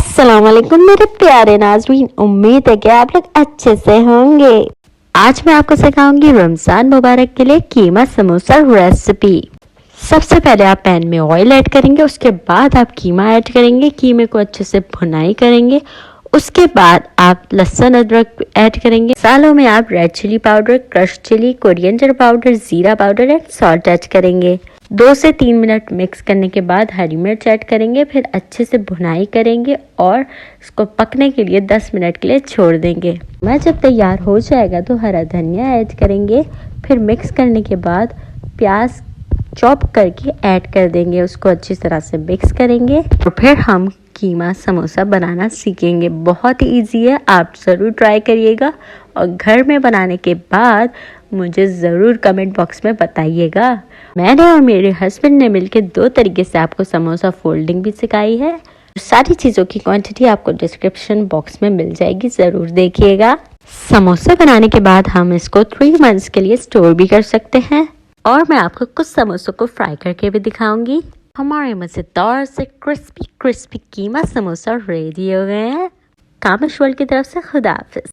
अस्सलाम वालेकुम मेरे प्यारे नाज़रीन, उम्मीद है कि आप लोग अच्छे से होंगे। आज मैं आपको सिखाऊंगी रमज़ान मुबारक के लिए कीमा समोसा रेसिपी। सबसे पहले आप पैन में ऑयल ऐड करेंगे, उसके बाद आप कीमा ऐड करेंगे। कीमे को अच्छे से भुनाई करेंगे। उसके बाद आप लहसुन अदरक ऐड करेंगे। मसालों में आप red chilli powder, crush chilli, coriander powder, जीरा पाउडर एंड सॉल्ट ऐड करेंगे। 2 से 3 मिनट मिक्स करने के बाद हरी मिर्च ऐड करेंगे। फिर अच्छे से भुनाई करेंगे और इसको पकने के लिए 10 मिनट के लिए छोड़ देंगे। मैं जब तैयार हो जाएगा तो हरा धनिया ऐड करेंगे। फिर मिक्स करने के बाद प्याज चॉप करके ऐड कर देंगे। उसको अच्छी तरह से मिक्स करेंगे और फिर हम कीमा समोसा बनाना सीखेंगे। बहुत ही ईजी है, आप ज़रूर ट्राई करिएगा और घर में बनाने के बाद मुझे ज़रूर कमेंट बॉक्स में बताइएगा। मैंने और मेरे हस्बैंड ने मिलकर 2 तरीके से आपको समोसा फोल्डिंग भी सिखाई है। सारी चीज़ों की क्वांटिटी आपको डिस्क्रिप्शन बॉक्स में मिल जाएगी, ज़रूर देखिएगा। समोसे बनाने के बाद हम इसको 3 मंथ्स के लिए स्टोर भी कर सकते हैं और मैं आपको कुछ समोसों को फ्राई करके भी दिखाऊंगी। हमारे मज़ेदार से क्रिस्पी कीमा समोसा रेडी हो गए हैं। कामिश वर्ल्ड की तरफ से खुदा हाफिज़।